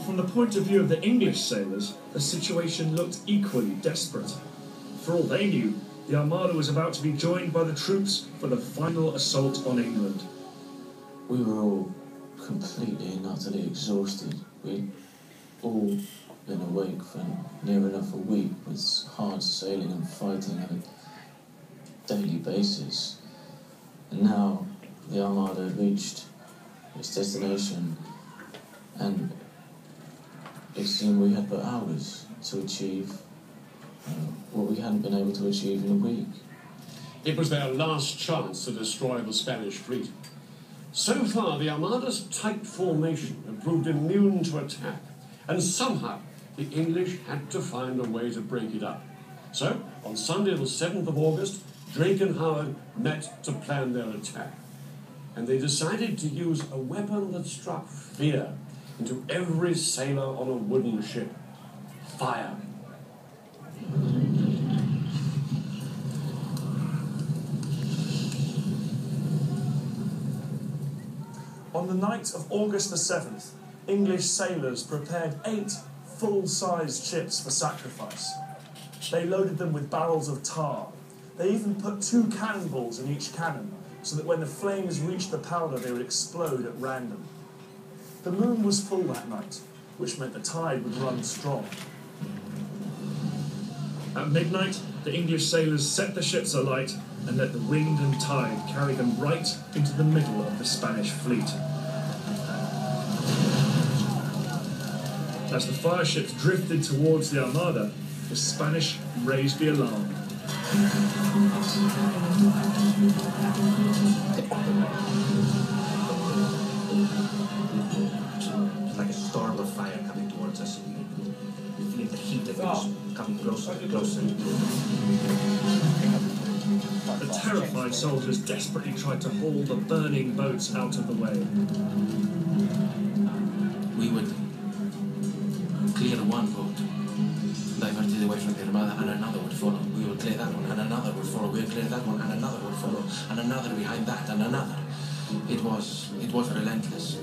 from the point of view of the English sailors, the situation looked equally desperate. For all they knew, the Armada was about to be joined by the troops for the final assault on England. We were all completely and utterly exhausted. We'd all been awake for near enough a week with hard sailing and fighting on a daily basis. And now the Armada had reached its destination, and it seemed we had but hours to achieve what we hadn't been able to achieve in a week. It was their last chance to destroy the Spanish fleet. So far, the Armada's tight formation had proved immune to attack, and somehow the English had to find a way to break it up. So, on Sunday the 7th of August, Drake and Howard met to plan their attack. And they decided to use a weapon that struck fear into every sailor on a wooden ship: fire. On the night of August the 7th, English sailors prepared 8 full-sized ships for sacrifice. They loaded them with barrels of tar. They even put 2 cannonballs in each cannon, so that when the flames reached the powder, they would explode at random. The moon was full that night, which meant the tide would run strong. At midnight, the English sailors set the ships alight and let the wind and tide carry them right into the middle of the Spanish fleet. As the fire ships drifted towards the Armada, the Spanish raised the alarm. It's like a storm of fire coming towards us. You feel the heat of it coming closer and closer. The terrified soldiers desperately tried to haul the burning boats out of the way. We would clear one boat, divert it away from the Armada, and another would follow. We would clear that one, and another would follow. We would clear that one, and another would follow, and another behind that, and another. It was relentless.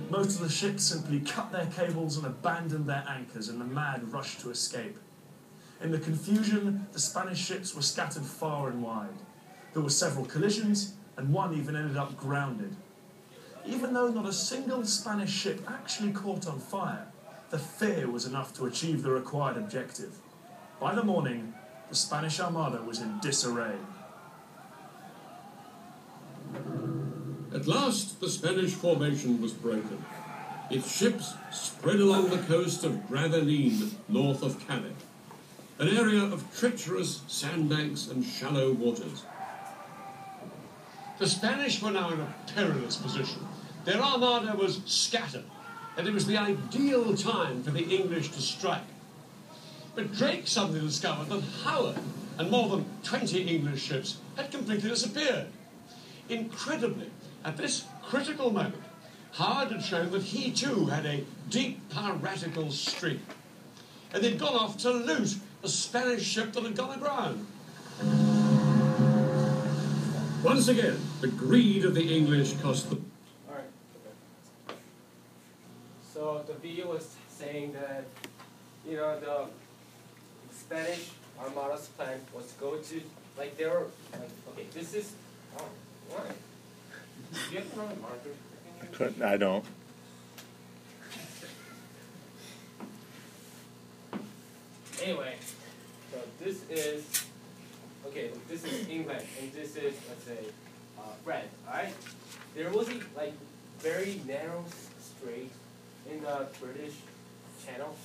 Most of the ships simply cut their cables and abandoned their anchors in the mad rush to escape. In the confusion, the Spanish ships were scattered far and wide. There were several collisions, and one even ended up grounded. Even though not a single Spanish ship actually caught on fire, the fear was enough to achieve the required objective. By the morning, the Spanish Armada was in disarray. At last, the Spanish formation was broken. Its ships spread along the coast of Gravelines, north of Calais, an area of treacherous sandbanks and shallow waters. The Spanish were now in a perilous position. Their armada was scattered, and it was the ideal time for the English to strike. But Drake suddenly discovered that Howard and more than 20 English ships had completely disappeared. Incredibly, at this critical moment, Howard had shown that he too had a deep piratical streak, and they'd gone off to loot a Spanish ship that had gone aground. Once again, the greed of the English cost them. Alright, okay. So the video was saying that, you know, the Spanish Armada's plan was to go to, like, they were, like, okay, this is, oh, why? Do you have another marker? I don't. Anyway, so this is, okay, this is England, and this is, let's say, red, alright? There was a, like, very narrow strait in the British Channel,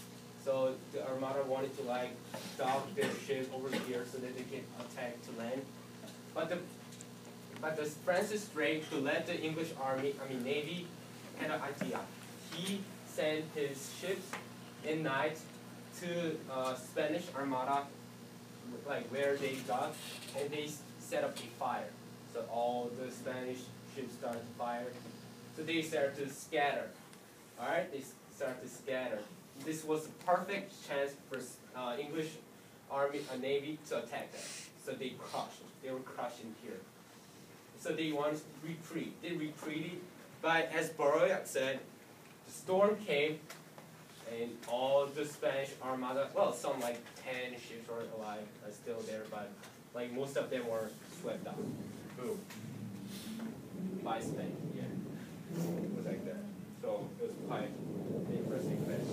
so the Armada wanted to, like, dock their ship over here so that they can attack to land. But the Francis Drake, to let the English Navy, had an idea. He sent his ships in night to Spanish Armada, like where they docked, and they set up a fire. So all the Spanish ships started to fire. So they started to scatter. Alright, they started to scatter. This was a perfect chance for English Navy to attack them. so they crushed. They were crushed in here. So they wanted to retreat. They retreated, but as Boroyak said, the storm came, and all the Spanish Armada, well, some like 10 ships were alive, are still there, but like most of them were swept out. Boom. By Spain, yeah. It was like that. So it was quite interesting event.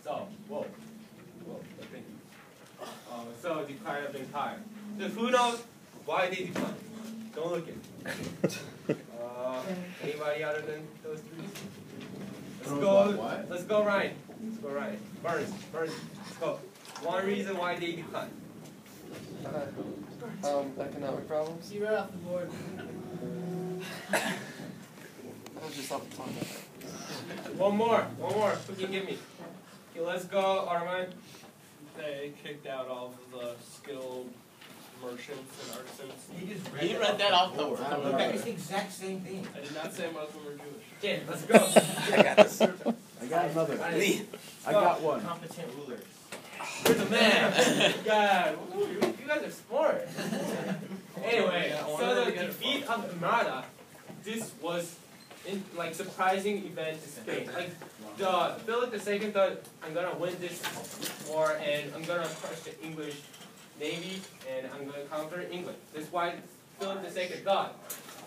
So, whoa, thank you. So decline of the empire. So who knows why they declined? Don't look at it. Anybody other than those three? Let's go, Ryan. Let's go, Ryan. Burns, let's go. One reason why they declined. Economic problems. You're right off the board. That was just off the top of my head. One more. Who can give me? Okay, let's go, Armand. They kicked out all of the skilled merchants and artisans. He read that off the board. It's the exact same thing. I did not say Muslim or Jewish. Okay, let's go. I got this. I got another. I got one. Competent rulers. You're the man. God, you guys are smart. Anyway, so the defeat of Armada, this was like surprising event to Spain. Like Philip II thought, I'm gonna win this war and I'm gonna crush the English navy and I'm gonna conquer England. That's why Philip II thought,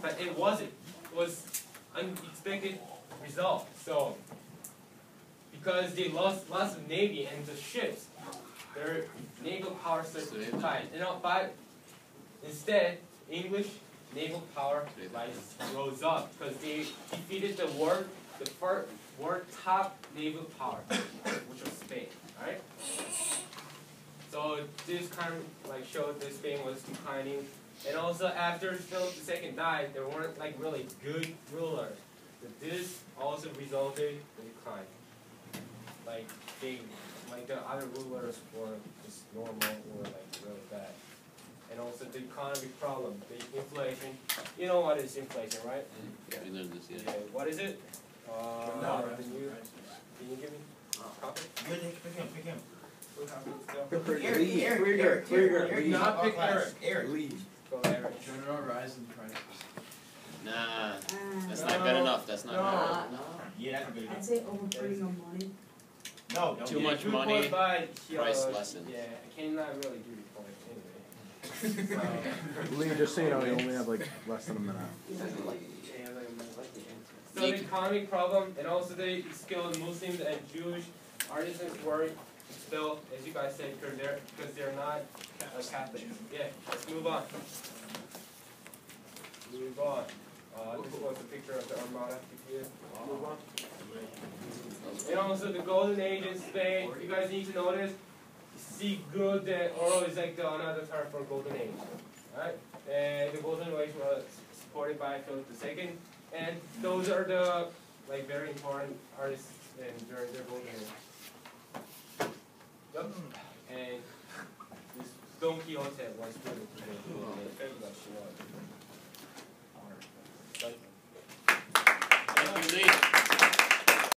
but it wasn't. It was unexpected result. So because they lost lots of navy and the ships, their naval power started to decline. But instead, English naval power rose up because they defeated the world top naval power, which was Spain. Alright? So this kind of like showed that Spain was declining. And also after Philip II died, there weren't like really good rulers. But this also resulted in decline. Like the other rulers were just normal or like really bad. And also the economic problem, the inflation. You know what is inflation, right? Yeah, we learned this, yeah. Okay, what is it? No. Can you give me a copy? Good, pick him. Eric. Not pick Eric. Eric. Go Eric. General rise in prices. Nah, that's not good enough. That's not good enough. Yeah, that's good. I'd say overputting on money. No, Too much money, price lesson. Yeah, I cannot really give you points anyway. Lee, just so you know, you only have like less than a minute. So the economic problem and also the skilled Muslims and Jewish artisans were still, as you guys said, because they're not Catholic. Yeah, let's move on. This was a picture of the Armada. Move on. And also the Golden Age in Spain. You guys need to notice. Siglo de Oro is like another term for Golden Age. Alright? And the Golden Age was supported by Philip II. And those are the like very important artists during their Golden Age. Yep. And this Don Quixote was really good.